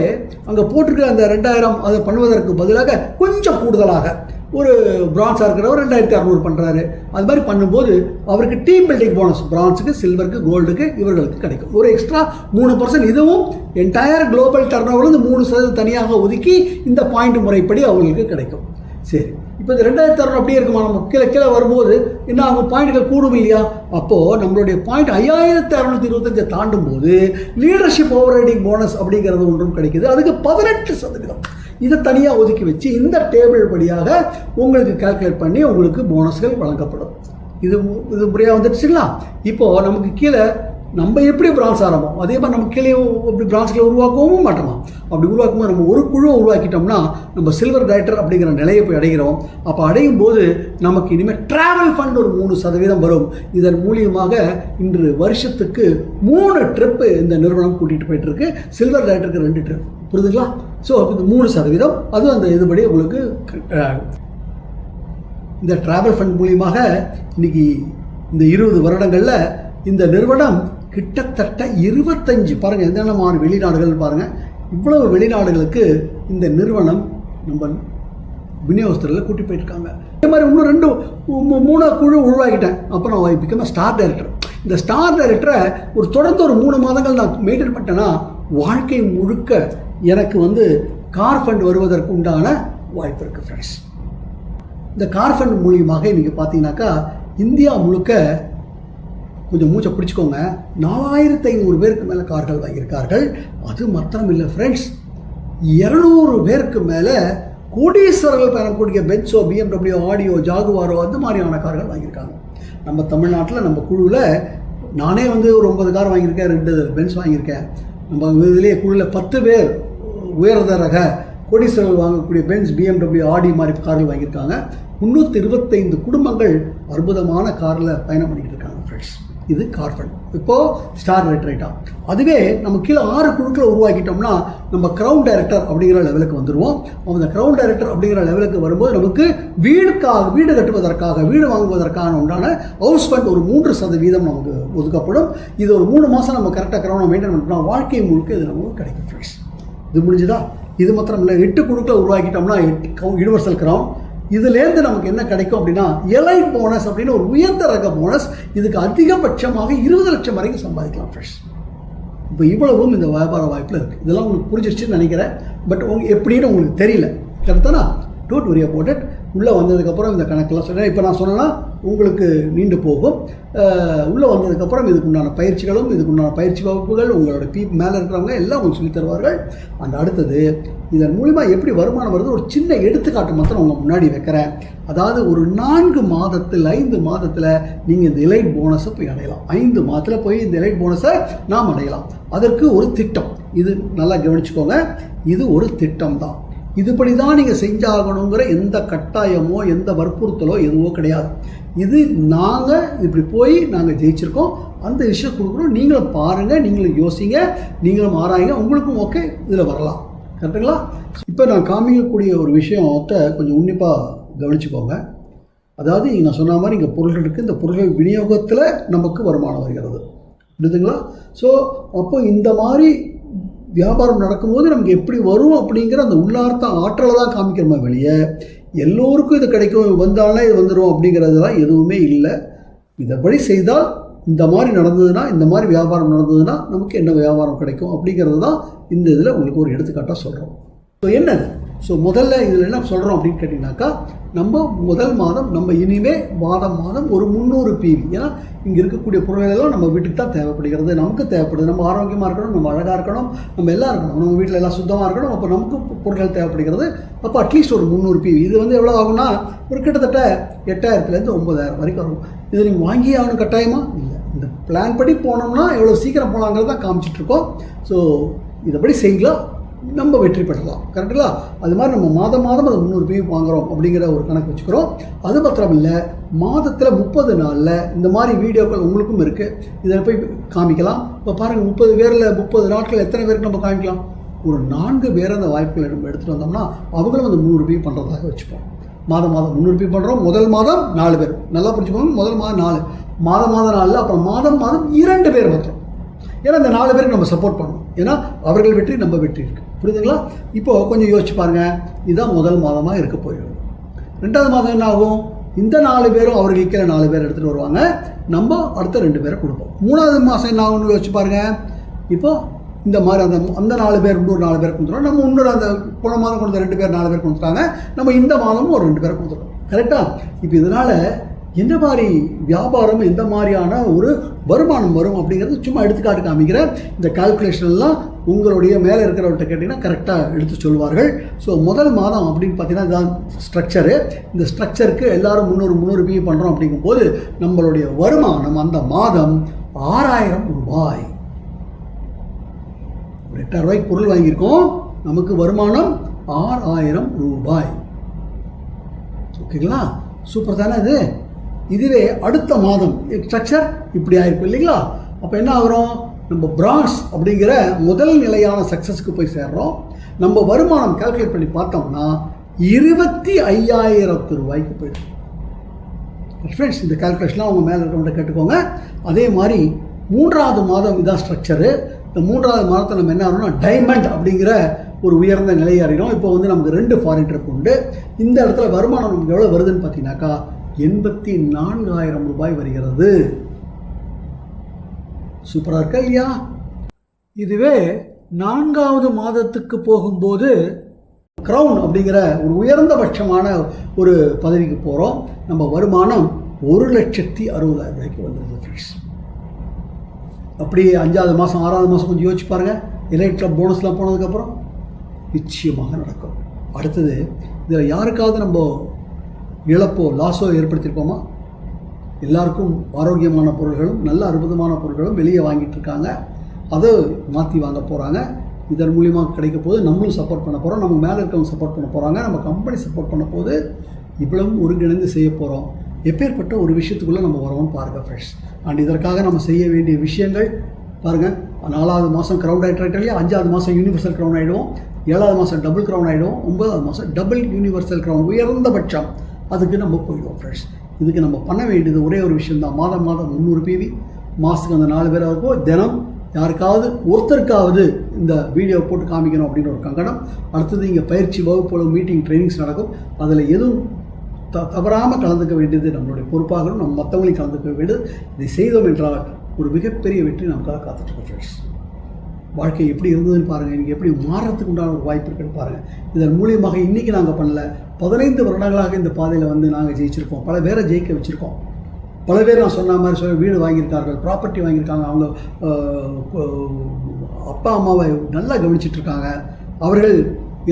அங்கே போட்டிருக்கிற அந்த 2000 அதை பண்ணுவதற்கு பதிலாக கொஞ்சம் கூடுதலாக ஒரு பிரான்ஸாக இருக்கிறவர் 2600 பண்ணுறாரு. அது மாதிரி பண்ணும்போது அவருக்கு டீம் பில்டிங் போனஸ் பிரான்ஸுக்கு, சில்வருக்கு, கோல்டுக்கு இவர்களுக்கு கிடைக்கும். ஒரு எக்ஸ்ட்ரா 3%. இதுவும் என்டையர் குளோபல் டர்ன் ஓவர்லேருந்து 3% தனியாக ஒதுக்கி இந்த பாயிண்ட் முறைப்படி அவங்களுக்கு கிடைக்கும். சரி, இப்போ இந்த 2600 அப்படியே இருக்குமா, நம்ம கீழே வரும்போது என்ன ஆகும், பாயிண்ட்டுகள் கூடும் இல்லையா? அப்போது நம்மளுடைய பாயிண்ட் 5625 தாண்டும் போது லீடர்ஷிப் ஓவர்ரைடிங் போனஸ் அப்படிங்கிறது ஒன்றும் கிடைக்குது. அதுக்கு 18%. இதை தனியாக ஒதுக்கி வச்சு இந்த டேபிள் படியாக உங்களுக்கு கால்குலேட் பண்ணி உங்களுக்கு போனஸ்கள் வழங்கப்படும். இது முறையாக வந்துடுச்சுங்களா? இப்போது நமக்கு கீழே நம்ம எப்படி பிரான்ஸ் ஆரம்பம் அதே மாதிரி நம்ம கீழே அப்படி பிரான்ஸ்களை உருவாக்கவும் மாட்டோமா? அப்படி உருவாக்கும்போது நம்ம ஒரு குழுவை உருவாக்கிட்டோம்னா நம்ம சில்வர் டைரக்டர் அப்படிங்கிற நிலையை போய் அடைகிறோம். அப்போ அடையும் போது நமக்கு இனிமேல் ட்ராவல் ஃபண்ட் ஒரு 3% வரும். இதன் மூலியமாக இன்று வருஷத்துக்கு 3 ட்ரிப்பு இந்த நிறுவனம் கூட்டிகிட்டு போயிட்டுருக்கு. சில்வர் டைரக்டருக்கு 2 ட்ரிப். புரியுதுங்களா? ஸோ இது 3%. அதுவும் அந்த இதுபடி உங்களுக்கு இந்த ட்ராவல் ஃபண்ட் மூலியமாக இன்றைக்கி இந்த 20 வருடங்களில் இந்த நிறுவனம் கிட்டத்தட்ட 25 பாருங்கள் என்னென்ன வெளிநாடுகள் பாருங்கள், இவ்வளவு வெளிநாடுகளுக்கு இந்த நிறுவனம் நம்ம விநியோகஸ்தர்களை கூட்டி போயிருக்காங்க. அதே மாதிரி இன்னும் 3 குழு உருவாக்கிட்டேன். அப்புறம் ஐ பிகம் ஸ்டார் டைரக்டர். இந்த ஸ்டார் டைரக்டரை தொடர்ந்து ஒரு 3 மாதங்கள் நான் மெயின்டைன் பண்ணிட்டேன்னா வாழ்க்கை முழுக்க எனக்கு கார் ஃபண்ட் வருவதற்கு உண்டான வாய்ப்பு இருக்குது ஃப்ரெண்ட்ஸ். இந்த கார் ஃபண்ட் மூலியமாக இன்றைக்கி பார்த்தீங்கன்னாக்கா இந்தியா முழுக்க கொஞ்சம் மூச்சை பிடிச்சிக்கோங்க, 4500 பேருக்கு மேலே கார்கள் வாங்கியிருக்கார்கள். அது மாத்திரம் இல்லை ஃப்ரெண்ட்ஸ், 200 பேருக்கு மேலே கோடீஸ்வரர்கள் பயணக்கூடிய பென்ஸோ, BMW, ஆடியோ, ஜாகுவாரோ அந்த மாதிரியான கார்கள் வாங்கியிருக்காங்க. நம்ம தமிழ்நாட்டில் நம்ம குழுவில் நானே ஒரு 9 கார் வாங்கியிருக்கேன், 2 பென்ஸ் வாங்கியிருக்கேன். நம்ம இதிலே குழுவில் 10 பேர் உயர்தரக கோடீஸ்வரர்கள் வாங்கக்கூடிய பென்ஸ், BMW, ஆடி மாதிரி கார்கள் வாங்கியிருக்காங்க. 325 குடும்பங்கள் அற்புதமான காரில் பயணம் பண்ணிக்கிட்டு இருக்காங்க ஃப்ரெண்ட்ஸ். இது கார் ஃபண்ட். இப்போது ஸ்டார் ரைட்டாக அதுவே நம்ம கீழே 6 குழுக்களை உருவாக்கிட்டோம்னா நம்ம கிரவுன் டைரக்டர் அப்படிங்கிற லெவலுக்கு வந்துடுவோம். அந்த கிரவுன் டைரக்டர் அப்படிங்கிற லெவலுக்கு வரும்போது நமக்கு வீடு கட்டுவதற்காக, வீடு வாங்குவதற்கான உண்டான ஹவுஸ் ஃபண்ட் ஒரு 3% நமக்கு ஒதுக்கப்படும். இது ஒரு 3 மாதம் நம்ம கரெக்டாக கிரவுனை மெயின்டைன் பண்ணோம்னா வாழ்க்கை முழுக்க இது நமக்கு கிடைக்கும் ஃப்ரெண்ட்ஸ். இது முடிஞ்சுதா? இது மாத்திரம் இல்லை, 8 குழுக்களை உருவாக்கிட்டோம்னா யூனிவர்சல் கிரவுன். இதுலேருந்து நமக்கு என்ன கிடைக்கும் அப்படின்னா எலைட் போனஸ் அப்படின்னு ஒரு உயர்ந்த ரக போனஸ். இதுக்கு அதிகபட்சமாக 20 லட்சம் வரைக்கும் சம்பாதிக்கலாம் ஃப்ரெண்ட்ஸ். இப்போ இவ்வளவும் இந்த வியாபார வாய்ப்பில் இருக்குது. இதெல்லாம் உங்களுக்கு புரிஞ்சிருச்சுன்னு நினைக்கிறேன். பட் எப்படின்னு உங்களுக்கு தெரியல, கரெக்டானா? Don't worry about it. உள்ளே வந்ததுக்கப்புறம் இந்த கணக்கெல்லாம் சொல்கிறேன். இப்போ நான் சொன்னேன்னா உங்களுக்கு நீண்டு போகும். உள்ளே வந்ததுக்கப்புறம் இதுக்குண்டான பயிற்சிகளும், இதுக்குண்டான பயிற்சி வகுப்புகள் உங்களோட மேலே இருக்கிறவங்க எல்லாம் உங்களுக்கு சொல்லி தருவார்கள். அந்த அடுத்தது இதன் மூலிமா எப்படி வருமானம் வருது ஒரு சின்ன எடுத்துக்காட்டு மாத்திரம் உங்கள் முன்னாடி வைக்கிறேன். அதாவது ஒரு 4 மாதத்தில் 5 மாதத்தில் நீங்கள் இந்த எலைட் போனஸை போய் அடையலாம். 5 மாதத்தில் போய் இந்த எலைட் போனஸை நாம் அடையலாம். அதற்கு ஒரு திட்டம், இது நல்லா கவனிச்சுக்கோங்க, இது ஒரு திட்டம் தான். இதுபடி தான் நீங்கள் செஞ்சாகணுங்கிற எந்த கட்டாயமோ எந்த வற்புறுத்தலோ எதுவோ கிடையாது. இது நாங்கள் இப்படி போய் நாங்கள் ஜெயிச்சிருக்கோம், அந்த விஷயம் கொடுக்குறோம். நீங்களும் பாருங்கள், நீங்களும் யோசிங்க, நீங்களும் ஆராயுங்க, உங்களுக்கும் ஓகே இதில் வரலாம். கரெக்டுங்களா? இப்போ நான் காமிக்கக்கூடிய ஒரு விஷயத்தை கொஞ்சம் உன்னிப்பாக கவனிச்சுக்கோங்க. அதாவது நான் சொன்ன மாதிரி இங்கே பொருள்கள் இருக்குது. இந்த பொருள்கள் விநியோகத்தில் நமக்கு வருமானம் வருகிறது, புரியுதுங்களா? ஸோ அப்போ இந்த மாதிரி வியாபாரம் நடக்கும்போது நமக்கு எப்படி வரும் அப்படிங்கிற அந்த உள்ளார்த்த ஆற்றலை தான் காமிக்கிறோமே வெளியே எல்லோருக்கும் இது கிடைக்கும், வந்தாலே இது வந்துடும் அப்படிங்கிறதுலாம் எதுவுமே இல்லை. இதைப்படி செய்தால் இந்த மாதிரி நடந்ததுன்னா, இந்த மாதிரி வியாபாரம் நடந்ததுன்னா நமக்கு என்ன வியாபாரம் கிடைக்கும் அப்படிங்கிறது தான் இந்த இதில் உங்களுக்கு ஒரு எடுத்துக்காட்டாக சொல்கிறோம். ஸோ என்னது? ஸோ முதல்ல இதில் என்ன சொல்கிறோம் அப்படின்னு கேட்டிங்கனாக்கா, நம்ம முதல் மாதம் நம்ம இனிமே மாதம் ஒரு 300 PV. ஏன்னா இங்கே இருக்கக்கூடிய பொருள்களெல்லாம் நம்ம வீட்டுக்கு தான் தேவைப்படுகிறது, நமக்கு தேவைப்படுது. நம்ம ஆரோக்கியமாக இருக்கணும், நம்ம அழகாக இருக்கணும், நம்ம எல்லாம் இருக்கணும், நம்ம வீட்டில் எல்லாம் சுத்தமாக இருக்கணும். அப்போ நமக்கு பொருட்கள் தேவைப்படுகிறது. அப்போ அட்லீஸ்ட் ஒரு 300 PV. இது எவ்வளோ ஆகும்னா ஒரு கிட்டத்தட்ட 8000லேருந்து 9000 வரைக்கும் வரும். இதை நீங்கள் வாங்கி ஆகணும் கட்டாயமாக இல்லை. இந்த பிளான் படி போனோம்னா எவ்வளோ சீக்கிரம் போகலாங்கிறது தான் காமிச்சிட்ருக்கோம். ஸோ இதைப்படி செய்யலாம், நம்ம வெற்றி பெறலாம். கரெக்டுங்களா? அது மாதிரி நம்ம மாதம் அது 300 PV வாங்குகிறோம் அப்படிங்கிற ஒரு கணக்கு வச்சுக்கிறோம். அது மாத்திரம் இல்லை, மாதத்தில் 30 நாளில் இந்த மாதிரி வீடியோக்கள் உங்களுக்கும் இருக்குது. இதில் போய் காமிக்கலாம். இப்போ பாருங்கள், 30 பேரில் 30 நாட்கள் எத்தனை பேருக்கு நம்ம காமிக்கலாம்? ஒரு 4 பேர் அந்த வாய்ப்புகளை நம்ம எடுத்துகிட்டு வந்தோம்னா அவங்களும் அந்த 300 PV பண்ணுறதாக வச்சுப்போம். மாதம் 300 PV பண்ணுறோம். முதல் மாதம் 4 பேர், நல்லா புரிஞ்சுக்கோங்க. முதல் மாதம் 4, மாதம் 4, அப்புறம் மாதம் 2 பேர் மாத்திரம். ஏன்னா இந்த 4 பேருக்கு நம்ம சப்போர்ட் பண்ணணும். ஏன்னா அவர்கள் வெற்றி நம்ம வெற்றி இருக்குது, புரியுதுங்களா? இப்போது கொஞ்சம் யோசிச்சு பாருங்கள். இதுதான் முதல் மாதமாக இருக்க போயிடுது. 2வது மாதம் என்ன ஆகும்? இந்த 4 பேரும் அவர்களுக்கு 4 பேர் எடுத்துகிட்டு வருவாங்க, நம்ம அடுத்த 2 பேரை கொடுப்போம். 3வது மாதம் என்ன ஆகும்னு யோசிச்சு பாருங்கள். இப்போது இந்த மாதிரி அந்த 4 பேர் இன்னொரு 4 பேர் கொடுத்துருவோம். நம்ம இன்னொரு அந்த போன மாதம் கொடுத்த 2 பேர் 4 பேர் கொடுத்துட்டாங்க, நம்ம இந்த மாதமும் ஒரு 2 பேரை கொடுத்துருவோம். கரெக்டாக? இப்போ இதனால் எந்த மாதிரி வியாபாரம், எந்த மாதிரியான ஒரு வருமானம் வரும் அப்படிங்கிறது சும்மா எடுத்துக்காட்டு காமிக்கிறேன். இந்த கால்குலேஷன்லாம் உங்களுடைய மேலே இருக்கிறவர்கிட்ட கேட்டிங்கன்னா கரெக்டாக எடுத்து சொல்வார்கள். ஸோ முதல் மாதம் அப்படின்னு பார்த்தீங்கன்னா இதுதான் ஸ்ட்ரக்சரு. இந்த ஸ்ட்ரக்சருக்கு எல்லோரும் 300 PV பண்ணுறோம் அப்படிங்கும்போது நம்மளுடைய வருமானம் அந்த மாதம் 6000 ரூபாய். ஒரு 8000 ரூபாய்க்கு பொருள் வாங்கியிருக்கோம், நமக்கு வருமானம் 6000 ரூபாய். ஓகேங்களா? சூப்பர் தானே இது? இதுவே அடுத்த மாதம் ஸ்ட்ரக்சர் இப்படி ஆயிருக்கும் இல்லைங்களா? அப்போ என்ன ஆகிறோம்? நம்ம பிரான்ஸ் அப்படிங்கிற முதல் நிலையான சக்ஸஸ்க்கு போய் சேர்றோம். நம்ம வருமானம் கால்குலேட் பண்ணி பார்த்தோம்னா 25000 ரூபாய்க்கு போயிடும். ஃப்ரெண்ட்ஸ், இந்த கால்குலேஷன்லாம் அவங்க மேலே இருக்கிறவங்க கேட்டுக்கோங்க. அதே மாதிரி மூன்றாவது மாதம் இதான் ஸ்ட்ரக்சரு. இந்த மூன்றாவது மாதத்தை நம்ம என்ன ஆகணும்னா டைமண்ட் அப்படிங்கிற ஒரு உயர்ந்த நிலையை அறிகிறோம். இப்போ வந்து நமக்கு 2 ஃபாரின் ட்ரிப் உண்டு. இந்த இடத்துல வருமானம் நமக்கு எவ்வளோ வருதுன்னு பார்த்தீங்கன்னாக்கா 84,000 ரூபாய் வருகிறது. சூப்பராக இருக்கா இல்லையா? இதுவே 4வது மாதத்துக்கு போகும்போது க்ரௌன் அப்படிங்கிற ஒரு உயர்ந்தபட்சமான ஒரு பதவிக்கு போகிறோம். நம்ம வருமானம் 1,60,60,000 ரூபாய்க்கு வந்துடுது ஃப்ரெண்ட்ஸ். அப்படியே 5வது மாதம் 6வது மாதம் கொஞ்சம் யோசிச்சு பாருங்கள். எலைட் கிளப் போனஸ்லாம் போனதுக்கப்புறம் நிச்சயமாக நடக்கும். அடுத்தது இதில் யாருக்காவது நம்ம இழப்போ லாஸோ ஏற்படுத்தியிருப்போமா? எல்லாருக்கும் ஆரோக்கியமான பொருள்களும் நல்ல அற்புதமான பொருட்களும் வெளியே வாங்கிட்டு இருக்காங்க. அதை மாற்றி வாங்க போகிறாங்க. இதன் மூலியமாக கிடைக்க போது நம்மளும் சப்போர்ட் பண்ண போகிறோம், நம்ம மேலே இருக்கவங்க சப்போர்ட் பண்ண போகிறாங்க, நம்ம கம்பெனி சப்போர்ட் பண்ண போது இவ்வளவும் ஒருங்கிணைந்து செய்ய போகிறோம். எப்பேற்பட்ட ஒரு விஷயத்துக்குள்ளே நம்ம வரோம்னு பாருங்கள் ஃப்ரெண்ட்ஸ். அண்ட் இதற்காக நம்ம செய்ய வேண்டிய விஷயங்கள் பாருங்கள். 4வது மாதம் க்ரௌன் ஆகிட்டு இல்லையா, 5வது மாதம் யூனிவர்சல் க்ரௌன் ஆகிடுவோம், 7வது மாதம் டபுள் க்ரௌன் ஆகிடுவோம், 9வது மாதம் டபுள் யூனிவர்சல் க்ரௌன் உயர்ந்தபட்சம் அதுக்கு நம்ம போயிடுவோம் ஃப்ரெண்ட்ஸ். இதுக்கு நம்ம பண்ண வேண்டியது ஒரே ஒரு விஷயம் தான். மாதம் 300 PV, மாதத்துக்கு அந்த 4 பேராக இருக்கும். தினம் யாருக்காவது ஒருத்தருக்காவது இந்த வீடியோ போட்டு காமிக்கணும் அப்படின்னு ஒரு கங்கணம். அடுத்தது இங்கே பயிற்சி வகுப்புகள், மீட்டிங், ட்ரைனிங்ஸ் நடக்கும். அதில் எதுவும் தவறாமல் கலந்துக்க வேண்டியது நம்மளுடைய பொறுப்பாகணும். நம்ம மற்றவங்களையும் கலந்துக்க வேண்டியது. இதை செய்தோம் என்றால் ஒரு மிகப்பெரிய வெற்றி நமக்காக காத்துட்ருக்கோம் ஃப்ரெண்ட்ஸ். வாழ்க்கை எப்படி இருந்ததுன்னு பாருங்கள், இன்றைக்கி எப்படி மாறுறதுக்கு உண்டான ஒரு வாய்ப்பு இருக்குன்னு பாருங்கள். இதன் மூலியமாக இன்றைக்கி நாங்கள் பண்ணல, 15 வருடங்களாக இந்த பாதையில் வந்து நாங்கள் ஜெயிச்சிருக்கோம். பல பேரை ஜெயிக்க வச்சுருக்கோம். பல பேர் நான் சொன்ன மாதிரி வீடு வாங்கியிருக்கார்கள், ப்ராப்பர்ட்டி வாங்கியிருக்காங்க, அவங்க அப்பா அம்மாவை நல்லா கவனிச்சிட்ருக்காங்க. அவர்கள்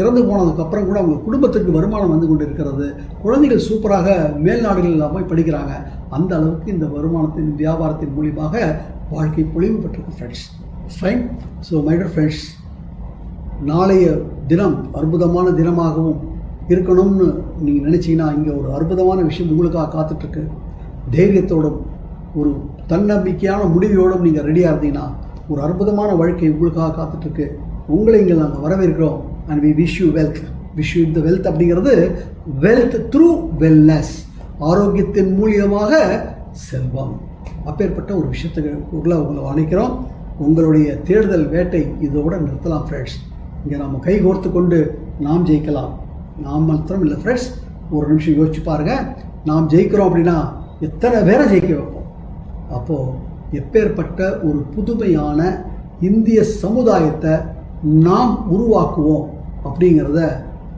இறந்து போனதுக்கப்புறம் கூட அவங்க குடும்பத்துக்கு வருமானம் வந்து கொண்டு இருக்கிறது. குழந்தைகள் சூப்பராக மேல்நாடுகளில் போய் படிக்கிறாங்க. அந்த அளவுக்கு இந்த வருமானத்தின் வியாபாரத்தின் மூலியமாக வாழ்க்கை பொழிவு பெற்றிருக்கு friends. Fine. So my dear friends, நாளைய தினம் அற்புதமான தினமாகவும் இருக்கணும்னு நீங்கள் நினச்சிங்கன்னா இங்கே ஒரு அற்புதமான விஷயம் உங்களுக்காக காத்துட்ருக்கு. தைரியத்தோடும் ஒரு தன்னம்பிக்கையான முடிவோடும் நீங்கள் ரெடியாக இருந்தீங்கன்னா ஒரு அற்புதமான வாழ்க்கை உங்களுக்காக காத்துட்ருக்கு. உங்களை இங்கே நாங்கள் வரவேற்கிறோம். And we wish you wealth. Wish you the wealth அப்படிங்கிறது வெல்த் த்ரூ வெல்னஸ், ஆரோக்கியத்தின் மூலியமாக செல்வம். அப்பேற்பட்ட ஒரு விஷயத்துக்குள்ள உங்களை அணைக்கிறோம். உங்களுடைய தேடுதல் வேட்டை இதோடு நிறுத்தலாம் ஃப்ரெண்ட்ஸ். இங்கே நாம் கை கோர்த்து கொண்டு நாம் ஜெயிக்கலாம். நாம் மாத்திரம் இல்லை ஃப்ரெண்ட்ஸ், ஒரு நிமிஷம் யோசிச்சு பாருங்கள். நாம் ஜெயிக்கிறோம் அப்படின்னா எத்தனை பேரை ஜெயிக்க வைப்போம். அப்போது எப்பேற்பட்ட ஒரு புதுமையான இந்திய சமுதாயத்தை நாம் உருவாக்குவோம் அப்படிங்கிறத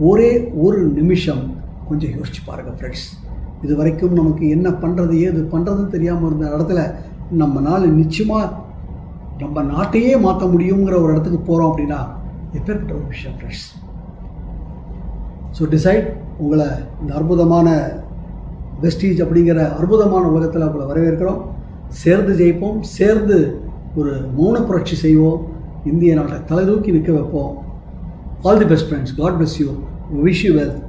ஒரே ஒரு நிமிஷம் கொஞ்சம் யோசிச்சு பாருங்கள் ஃப்ரெண்ட்ஸ். இது வரைக்கும் நமக்கு என்ன பண்ணுறது ஏது பண்ணுறதுன்னு தெரியாமல் இருந்த இடத்துல நம்ம நாள் நிச்சயமாக நம்ம நாட்டையே மாற்ற முடியுங்கிற ஒரு இடத்துக்கு போகிறோம் அப்படின்னா எப்பேற்பட்ட ஒரு விஷயம் ஃப்ரெண்ட்ஸ். So decide. உங்களை இந்த அற்புதமான வெஸ்டீஜ் அப்படிங்கிற அற்புதமான உலகத்தில் உங்களை வரவேற்கிறோம். சேர்ந்து ஜெயிப்போம், சேர்ந்து ஒரு மௌன புரட்சி செய்வோம், இந்திய நாட்டை தலை தூக்கி நிற்க வைப்போம். All the best friends. God bless you. Wish you wealth.